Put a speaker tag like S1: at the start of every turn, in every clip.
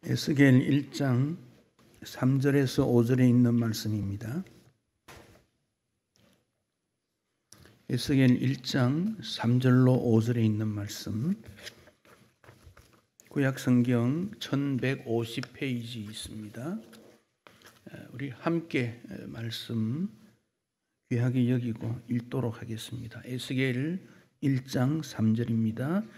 S1: 에스겔 1장 3절에서 5절에 있는 말씀입니다. 에스겔 1장 3절로 5절에 있는 말씀, 구약성경 1150페이지 있습니다. 우리 함께 말씀 귀하게 여기고 읽도록 하겠습니다. 에스겔 1장 3절입니다.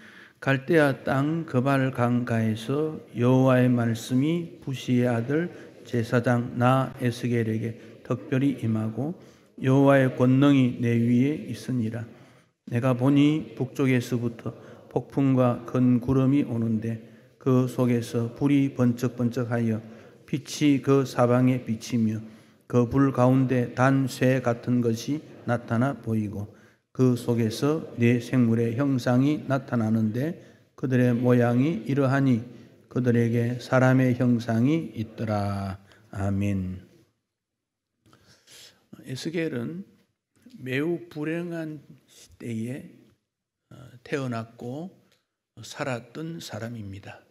S1: 갈대아 땅 그발 강가에서 여호와의 말씀이 부시의 아들 제사장 나 에스겔에게 특별히 임하고 여호와의 권능이 내 위에 있으니라. 내가 보니 북쪽에서부터 폭풍과 큰 구름이 오는데 그 속에서 불이 번쩍번쩍하여 빛이 그 사방에 비치며 그 불 가운데 단 쇠 같은 것이 나타나 보이고 그 속에서 네 생물의 형상이 나타나는데 그들의 모양이 이러하니 그들에게 사람의 형상이 있더라. 아멘. 에스겔은 매우 불행한 시대에 태어났고 살았던 사람입니다.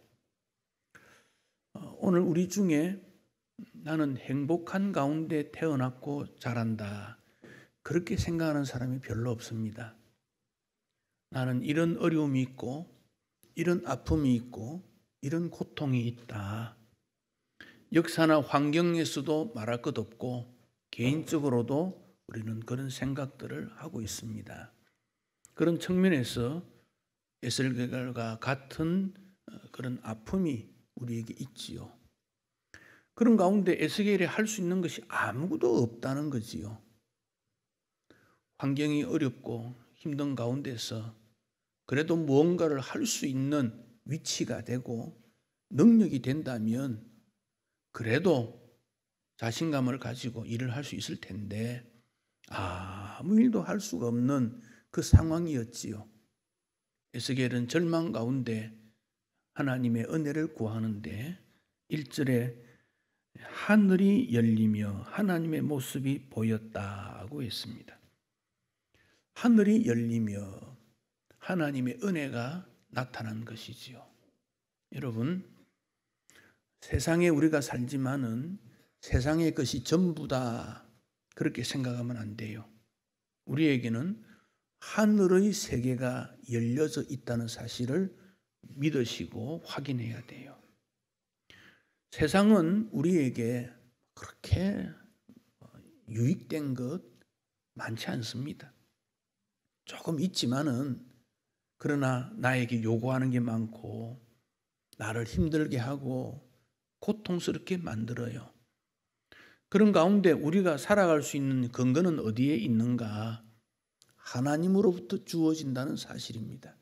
S1: 오늘 우리 중에 나는 행복한 가운데 태어났고 자란다, 그렇게 생각하는 사람이 별로 없습니다. 나는 이런 어려움이 있고 이런 아픔이 있고 이런 고통이 있다. 역사나 환경에서도 말할 것 없고 개인적으로도 우리는 그런 생각들을 하고 있습니다. 그런 측면에서 에스겔과 같은 그런 아픔이 우리에게 있지요. 그런 가운데 에스겔이 할 수 있는 것이 아무것도 없다는 거지요. 환경이 어렵고 힘든 가운데서 그래도 무언가를 할 수 있는 위치가 되고 능력이 된다면 그래도 자신감을 가지고 일을 할 수 있을 텐데 아무 일도 할 수가 없는 그 상황이었지요. 에스겔은 절망 가운데 하나님의 은혜를 구하는데 1절에 하늘이 열리며 하나님의 모습이 보였다고 했습니다. 하늘이 열리며 하나님의 은혜가 나타난 것이지요. 여러분, 세상에 우리가 살지만은 세상의 것이 전부다, 그렇게 생각하면 안 돼요. 우리에게는 하늘의 세계가 열려져 있다는 사실을 믿으시고 확인해야 돼요. 세상은 우리에게 그렇게 유익된 것 많지 않습니다. 조금 있지만은 그러나 나에게 요구하는 게 많고 나를 힘들게 하고 고통스럽게 만들어요. 그런 가운데 우리가 살아갈 수 있는 근거는 어디에 있는가? 하나님으로부터 주어진다는 사실입니다.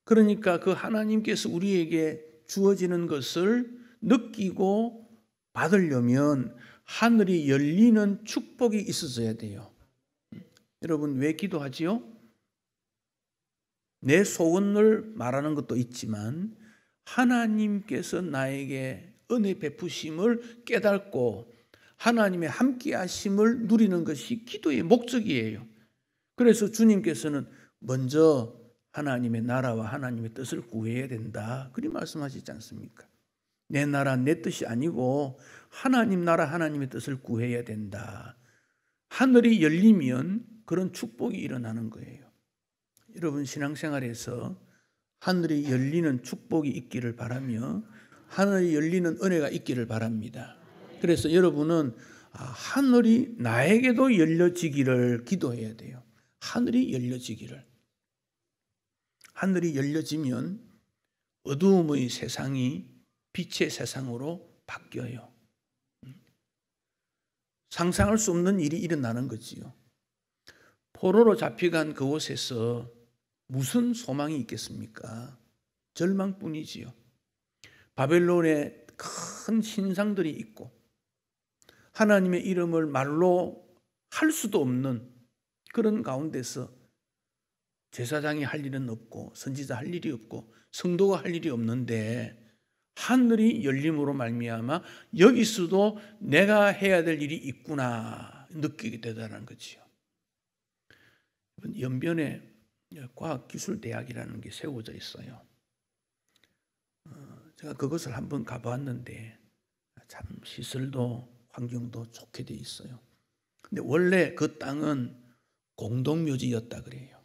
S1: 그러니까 그 하나님께서 우리에게 주어지는 것을 느끼고 받으려면 하늘이 열리는 축복이 있어져야 돼요. 여러분, 왜 기도하지요? 내 소원을 말하는 것도 있지만 하나님께서 나에게 은혜 베푸심을 깨닫고 하나님의 함께 하심을 누리는 것이 기도의 목적이에요. 그래서 주님께서는 먼저 하나님의 나라와 하나님의 뜻을 구해야 된다, 그리 말씀하시지 않습니까? 내 나라 내 뜻이 아니고 하나님 나라 하나님의 뜻을 구해야 된다. 하늘이 열리면 그런 축복이 일어나는 거예요. 여러분, 신앙생활에서 하늘이 열리는 축복이 있기를 바라며 하늘이 열리는 은혜가 있기를 바랍니다. 그래서 여러분은 하늘이 나에게도 열려지기를 기도해야 돼요. 하늘이 열려지기를. 하늘이 열려지면 어두움의 세상이 빛의 세상으로 바뀌어요. 상상할 수 없는 일이 일어나는 거지요. 포로로 잡혀간 그곳에서 무슨 소망이 있겠습니까? 절망뿐이지요. 바벨론에 큰 신상들이 있고 하나님의 이름을 말로 할 수도 없는 그런 가운데서 제사장이 할 일은 없고 선지자 할 일이 없고 성도가 할 일이 없는데 하늘이 열림으로 말미암아 여기서도 내가 해야 될 일이 있구나 느끼게 되다는 거지요. 연변에 과학기술대학이라는 게 세워져 있어요. 제가 그것을 한번 가보았는데 참 시설도 환경도 좋게 돼 있어요. 근데 원래 그 땅은 공동묘지였다 그래요.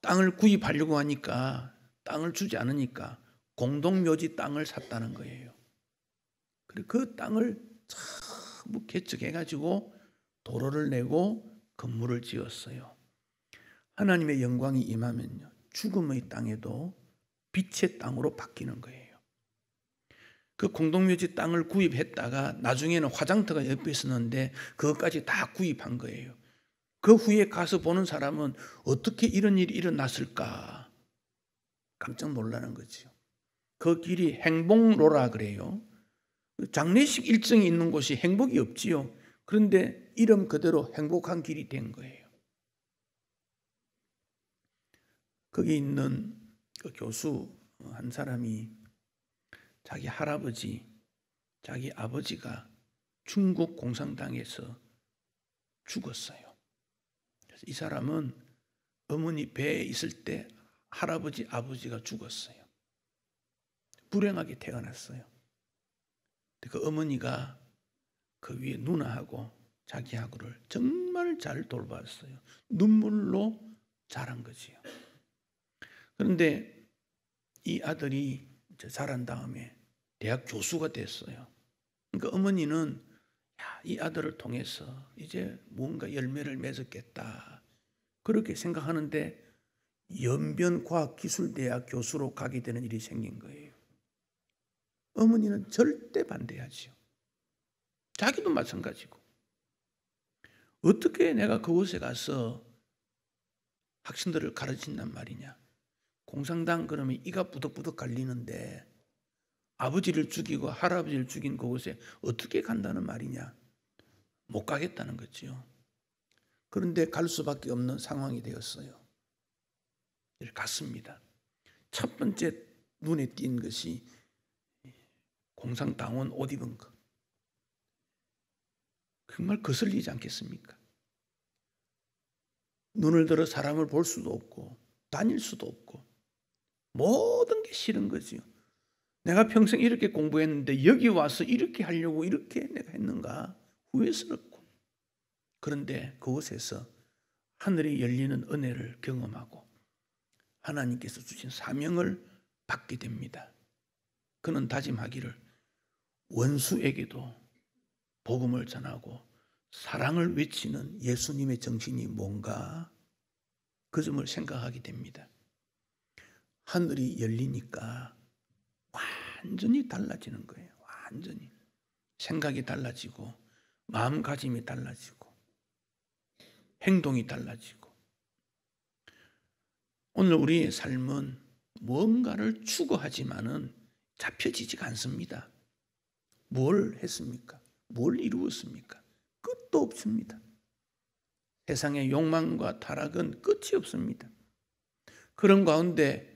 S1: 땅을 구입하려고 하니까 땅을 주지 않으니까 공동묘지 땅을 샀다는 거예요. 그리고 그 땅을 전부 개척해가지고 도로를 내고 건물을 지었어요. 하나님의 영광이 임하면요, 죽음의 땅에도 빛의 땅으로 바뀌는 거예요. 그 공동묘지 땅을 구입했다가 나중에는 화장터가 옆에 있었는데 그것까지 다 구입한 거예요. 그 후에 가서 보는 사람은 어떻게 이런 일이 일어났을까 깜짝 놀라는 거죠. 그 길이 행복로라 그래요. 장례식 일정이 있는 곳이 행복이 없지요. 그런데 이름 그대로 행복한 길이 된 거예요. 거기 있는 그 교수 한 사람이 자기 할아버지, 자기 아버지가 중국 공산당에서 죽었어요. 그래서 이 사람은 어머니 배에 있을 때 할아버지, 아버지가 죽었어요. 불행하게 태어났어요. 그 어머니가 그 위에 누나하고 자기하고를 정말 잘 돌봤어요. 눈물로 자란 거지요. 그런데 이 아들이 자란 다음에 대학 교수가 됐어요. 그러니까 어머니는 이 아들을 통해서 이제 뭔가 열매를 맺었겠다 그렇게 생각하는데 연변과학기술대학 교수로 가게 되는 일이 생긴 거예요. 어머니는 절대 반대하지요. 자기도 마찬가지고. 어떻게 내가 그곳에 가서 학생들을 가르친단 말이냐. 공산당 그러면 이가 부덕부덕 갈리는데 아버지를 죽이고 할아버지를 죽인 그곳에 어떻게 간다는 말이냐. 못 가겠다는 거지요. 그런데 갈 수밖에 없는 상황이 되었어요. 갔습니다. 첫 번째 눈에 띈 것이 공산당원 옷 입은 것. 정말 거슬리지 않겠습니까? 눈을 들어 사람을 볼 수도 없고 다닐 수도 없고 모든 게 싫은 거지요. 내가 평생 이렇게 공부했는데 여기 와서 이렇게 하려고 이렇게 내가 했는가 후회스럽고. 그런데 그곳에서 하늘이 열리는 은혜를 경험하고 하나님께서 주신 사명을 받게 됩니다. 그는 다짐하기를 원수에게도 복음을 전하고 사랑을 외치는 예수님의 정신이 뭔가 그 점을 생각하게 됩니다. 하늘이 열리니까 완전히 달라지는 거예요. 완전히. 생각이 달라지고 마음가짐이 달라지고 행동이 달라지고. 오늘 우리의 삶은 뭔가를 추구하지만은 잡혀지지가 않습니다. 뭘 했습니까? 뭘 이루었습니까? 끝도 없습니다. 세상의 욕망과 타락은 끝이 없습니다. 그런 가운데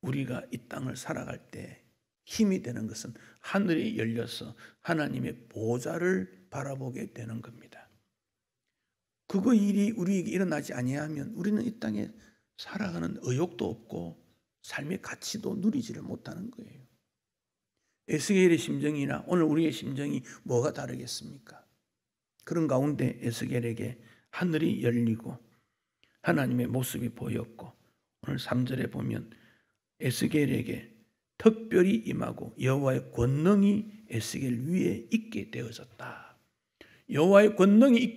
S1: 우리가 이 땅을 살아갈 때 힘이 되는 것은 하늘이 열려서 하나님의 보좌를 바라보게 되는 겁니다. 그거 일이 우리에게 일어나지 아니하면 우리는 이 땅에 살아가는 의욕도 없고 삶의 가치도 누리지를 못하는 거예요. 에스겔의 심정이나 오늘 우리의 심정이 뭐가 다르겠습니까? 그런 가운데 에스겔에게 하늘이 열리고 하나님의 모습이 보였고 오늘 3절에 보면 에스겔에게 특별히 임하고 여호와의 권능이 에스겔 위에 있게 되어졌다. 여호와의 권능이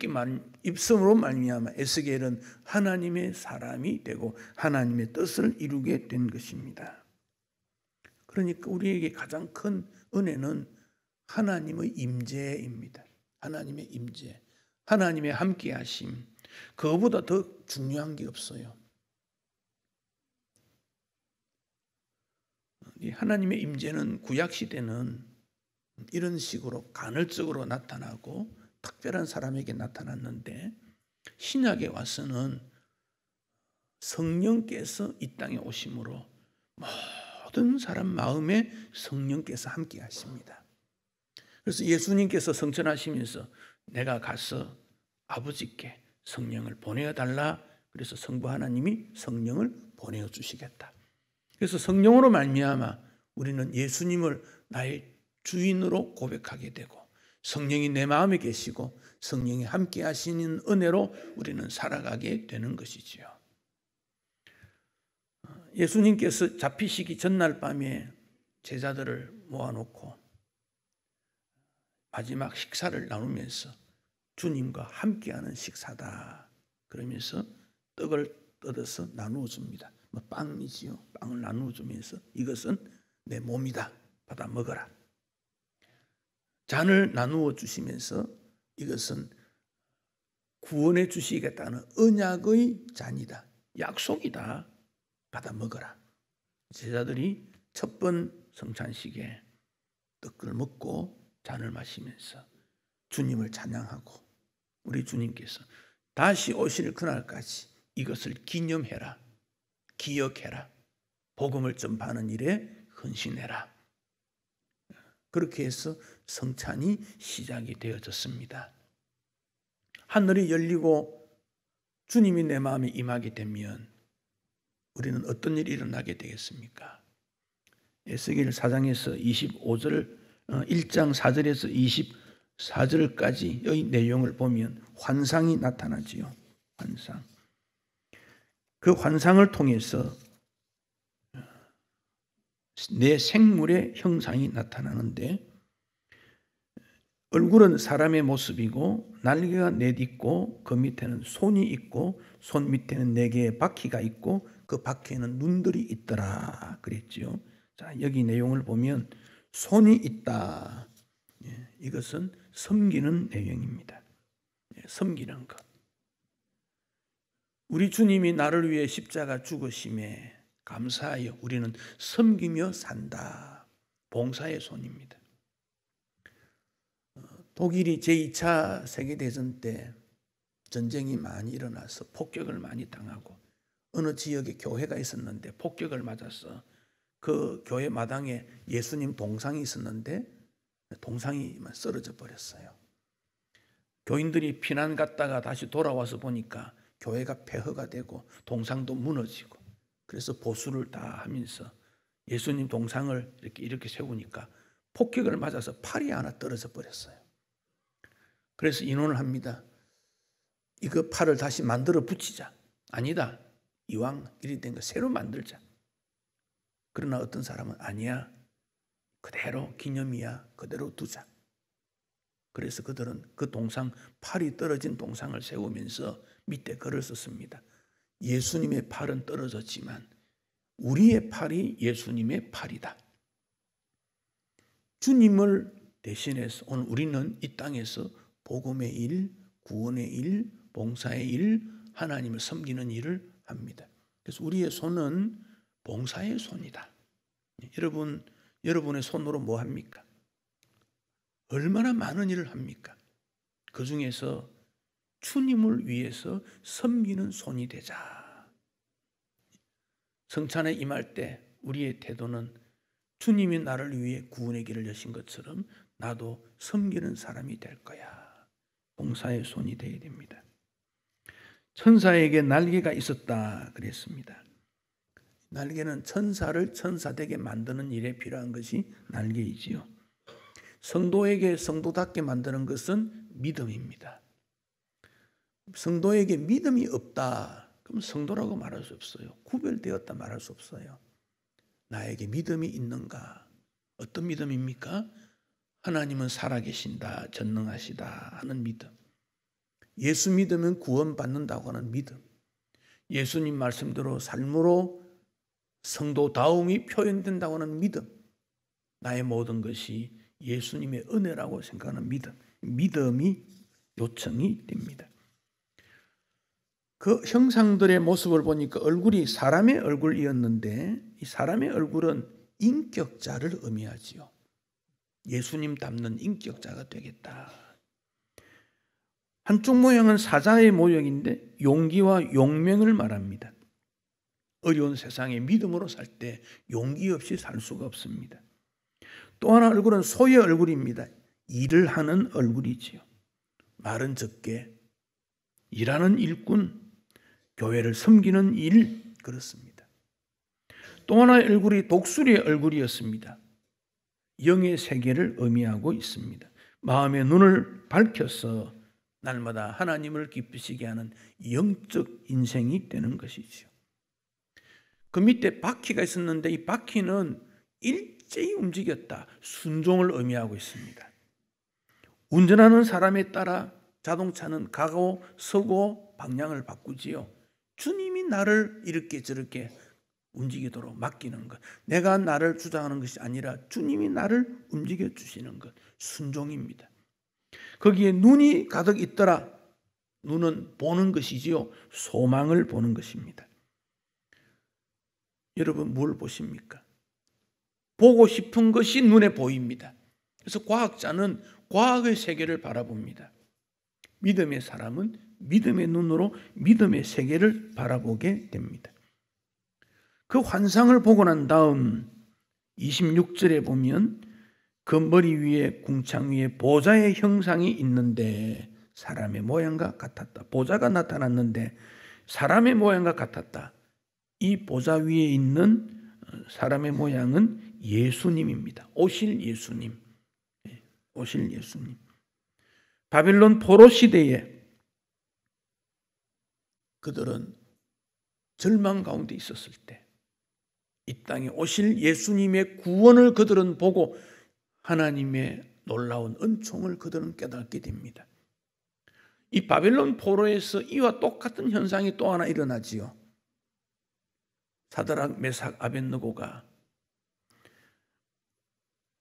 S1: 있음으로 말미암아 에스겔은 하나님의 사람이 되고 하나님의 뜻을 이루게 된 것입니다. 그러니까 우리에게 가장 큰 은혜는 하나님의 임재입니다. 하나님의 임재, 하나님의 함께하심. 그거보다 더 중요한 게 없어요. 하나님의 임재는 구약 시대는 이런 식으로 간헐적으로 나타나고 특별한 사람에게 나타났는데 신약에 와서는 성령께서 이 땅에 오심으로 모든 사람 마음에 성령께서 함께 하십니다. 그래서 예수님께서 성천하시면서 내가 가서 아버지께 성령을 보내어 달라. 그래서 성부 하나님이 성령을 보내어 주시겠다. 그래서 성령으로 말미암아 우리는 예수님을 나의 주인으로 고백하게 되고 성령이 내 마음에 계시고 성령이 함께 하시는 은혜로 우리는 살아가게 되는 것이지요. 예수님께서 잡히시기 전날 밤에 제자들을 모아놓고 마지막 식사를 나누면서 주님과 함께하는 식사다 그러면서 떡을 뜯어서 나누어 줍니다. 빵이지요. 빵을 나누어 주면서 이것은 내 몸이다. 받아 먹어라. 잔을 나누어 주시면서 이것은 구원해 주시겠다는 언약의 잔이다. 약속이다. 받아 먹어라. 제자들이 첫 번 성찬식에 떡을 먹고 잔을 마시면서 주님을 찬양하고 우리 주님께서 다시 오실 그날까지 이것을 기념해라. 기억해라. 복음을 전파하는 일에 헌신해라. 그렇게 해서 성찬이 시작이 되어졌습니다. 하늘이 열리고 주님이 내 마음에 임하게 되면 우리는 어떤 일이 일어나게 되겠습니까? 에스겔 4장에서 1장 4절에서 24절까지 이 내용을 보면 환상이 나타나지요. 환상. 그 환상을 통해서 내 생물의 형상이 나타나는데 얼굴은 사람의 모습이고 날개가 넷 있고 그 밑에는 손이 있고 손 밑에는 4개의 바퀴가 있고 그 바퀴에는 눈들이 있더라 그랬지요. 자, 여기 내용을 보면 손이 있다. 이것은 섬기는 내용입니다. 섬기는 것. 우리 주님이 나를 위해 십자가 죽으심에 감사하여 우리는 섬기며 산다. 봉사의 손입니다. 독일이 제2차 세계대전 때 전쟁이 많이 일어나서 폭격을 많이 당하고 어느 지역에 교회가 있었는데 폭격을 맞아서 그 교회 마당에 예수님 동상이 있었는데 동상이만 쓰러져 버렸어요. 교인들이 피난 갔다가 다시 돌아와서 보니까 교회가 폐허가 되고 동상도 무너지고 그래서 보수를 다 하면서 예수님 동상을 이렇게 세우니까 폭격을 맞아서 팔이 하나 떨어져 버렸어요. 그래서 인원을 합니다. 이거 팔을 다시 만들어 붙이자. 아니다. 이왕 이리 된 거 새로 만들자. 그러나 어떤 사람은 아니야. 그대로 기념이야. 그대로 두자. 그래서 그들은 그 동상, 팔이 떨어진 동상을 세우면서 밑에 글을 썼습니다. 예수님의 팔은 떨어졌지만 우리의 팔이 예수님의 팔이다. 주님을 대신해서 오늘 우리는 이 땅에서 복음의 일, 구원의 일, 봉사의 일, 하나님을 섬기는 일을 합니다. 그래서 우리의 손은 봉사의 손이다. 여러분의 손으로 뭐 합니까? 얼마나 많은 일을 합니까? 그 중에서 주님을 위해서 섬기는 손이 되자. 성찬에 임할 때 우리의 태도는 주님이 나를 위해 구원의 길을 여신 것처럼 나도 섬기는 사람이 될 거야. 봉사의 손이 되어야 됩니다. 천사에게 날개가 있었다 그랬습니다. 날개는 천사를 천사되게 만드는 일에 필요한 것이 날개이지요. 성도에게 성도답게 만드는 것은 믿음입니다. 성도에게 믿음이 없다. 그럼 성도라고 말할 수 없어요. 구별되었다 말할 수 없어요. 나에게 믿음이 있는가? 어떤 믿음입니까? 하나님은 살아계신다, 전능하시다 하는 믿음. 예수 믿으면 구원받는다고 하는 믿음. 예수님 말씀대로 삶으로 성도다움이 표현된다고 하는 믿음. 나의 모든 것이 예수님의 은혜라고 생각하는 믿음. 믿음이 요청이 됩니다. 그 형상들의 모습을 보니까 얼굴이 사람의 얼굴이었는데 이 사람의 얼굴은 인격자를 의미하지요. 예수님 닮는 인격자가 되겠다. 한쪽 모양은 사자의 모양인데 용기와 용맹을 말합니다. 어려운 세상에 믿음으로 살 때 용기 없이 살 수가 없습니다. 또 하나 얼굴은 소의 얼굴입니다. 일을 하는 얼굴이지요. 말은 적게 일하는 일꾼, 교회를 섬기는 일, 그렇습니다. 또 하나의 얼굴이 독수리의 얼굴이었습니다. 영의 세계를 의미하고 있습니다. 마음의 눈을 밝혀서 날마다 하나님을 기쁘시게 하는 영적 인생이 되는 것이죠. 그 밑에 바퀴가 있었는데 이 바퀴는 일제히 움직였다. 순종을 의미하고 있습니다. 운전하는 사람에 따라 자동차는 가고 서고 방향을 바꾸지요. 주님이 나를 이렇게 저렇게 움직이도록 맡기는 것. 내가 나를 주장하는 것이 아니라 주님이 나를 움직여 주시는 것. 순종입니다. 거기에 눈이 가득 있더라. 눈은 보는 것이지요. 소망을 보는 것입니다. 여러분 뭘 보십니까? 보고 싶은 것이 눈에 보입니다. 그래서 과학자는 과학의 세계를 바라봅니다. 믿음의 사람은 믿음의 눈으로 믿음의 세계를 바라보게 됩니다. 그 환상을 보고 난 다음 26절에 보면 그 머리 위에 궁창 위에 보좌의 형상이 있는데 사람의 모양과 같았다. 보좌가 나타났는데 사람의 모양과 같았다. 이 보좌 위에 있는 사람의 모양은 예수님입니다. 오실 예수님. 오실 예수님. 바빌론 포로 시대에 그들은 절망 가운데 있었을 때 이 땅에 오실 예수님의 구원을 그들은 보고 하나님의 놀라운 은총을 그들은 깨닫게 됩니다. 이 바벨론 포로에서 이와 똑같은 현상이 또 하나 일어나지요. 사드락, 메삭, 아벳느고가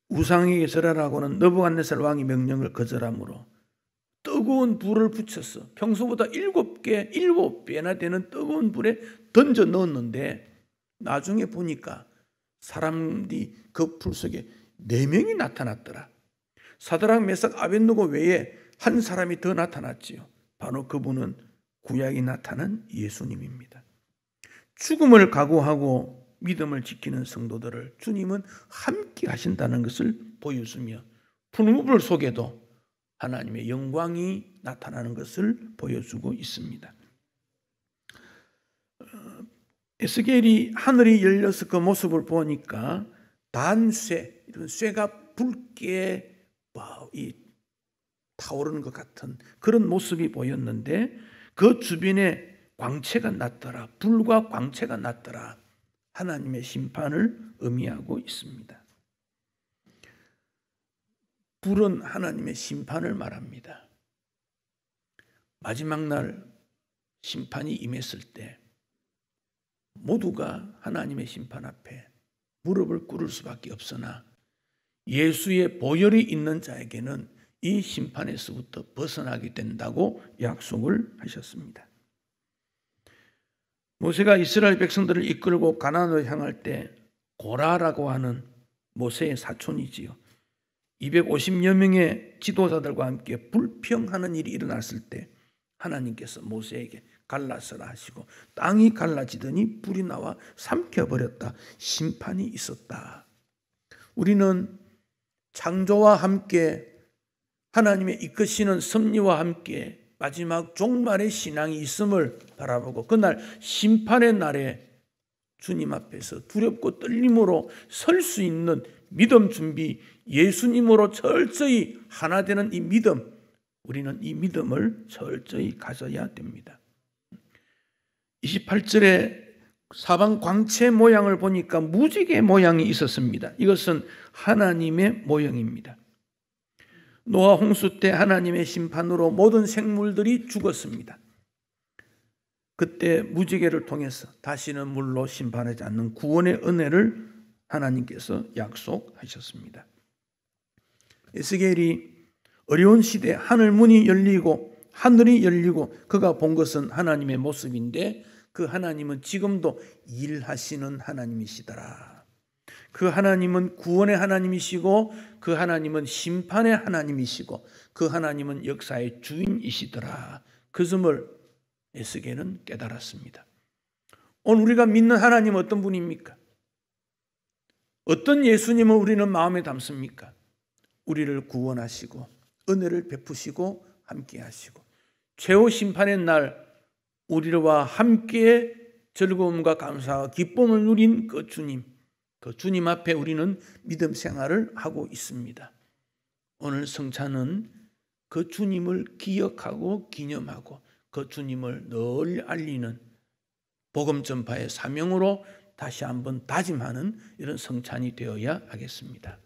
S1: 우상에게 절하라고는 느부갓네살 왕의 명령을 거절함으로 뜨거운 불을 붙여서 평소보다 7배나 되는 뜨거운 불에 던져 넣었는데 나중에 보니까 사람들이 그 불 속에 4명이 나타났더라. 사드락, 메삭, 아벳느고 외에 한 사람이 더 나타났지요. 바로 그분은 구약이 나타난 예수님입니다. 죽음을 각오하고 믿음을 지키는 성도들을 주님은 함께 하신다는 것을 보여주며 푸른 불 속에도 하나님의 영광이 나타나는 것을 보여주고 있습니다. 에스겔이 하늘이 열려서 그 모습을 보니까 단쇠, 이런 쇠가 붉게 타오르는 것 같은 그런 모습이 보였는데 그 주변에 광채가 났더라. 불과 광채가 났더라. 하나님의 심판을 의미하고 있습니다. 불은 하나님의 심판을 말합니다. 마지막 날 심판이 임했을 때 모두가 하나님의 심판 앞에 무릎을 꿇을 수밖에 없으나 예수의 보혈이 있는 자에게는 이 심판에서부터 벗어나게 된다고 약속을 하셨습니다. 모세가 이스라엘 백성들을 이끌고 가나안으로 향할 때 고라라고 하는 모세의 사촌이지요. 250여 명의 지도자들과 함께 불평하는 일이 일어났을 때 하나님께서 모세에게 갈라서라 하시고 땅이 갈라지더니 불이 나와 삼켜버렸다. 심판이 있었다. 우리는 창조와 함께 하나님의 이끄시는 섭리와 함께 마지막 종말의 신앙이 있음을 바라보고 그날 심판의 날에 주님 앞에서 두렵고 떨림으로 설 수 있는 믿음 준비, 예수님으로 철저히 하나 되는 이 믿음, 우리는 이 믿음을 철저히 가져야 됩니다. 28절에 사방 광채 모양을 보니까 무지개 모양이 있었습니다. 이것은 하나님의 모형입니다. 노아 홍수 때 하나님의 심판으로 모든 생물들이 죽었습니다. 그때 무지개를 통해서 다시는 물로 심판하지 않는 구원의 은혜를 하나님께서 약속하셨습니다. 에스겔이 어려운 시대 하늘 문이 열리고 하늘이 열리고 그가 본 것은 하나님의 모습인데 그 하나님은 지금도 일하시는 하나님이시더라. 그 하나님은 구원의 하나님이시고 그 하나님은 심판의 하나님이시고 그 하나님은 역사의 주인이시더라. 그 점을 에스겔은 깨달았습니다. 오늘 우리가 믿는 하나님은 어떤 분입니까? 어떤 예수님을 우리는 마음에 담습니까? 우리를 구원하시고 은혜를 베푸시고 함께 하시고 최후 심판의 날 우리와 함께 즐거움과 감사와 기쁨을 누린 그 주님 앞에 우리는 믿음 생활을 하고 있습니다. 오늘 성찬은 그 주님을 기억하고 기념하고 그 주님을 널리 알리는 복음 전파의 사명으로 다시 한번 다짐하는 이런 성찬이 되어야 하겠습니다.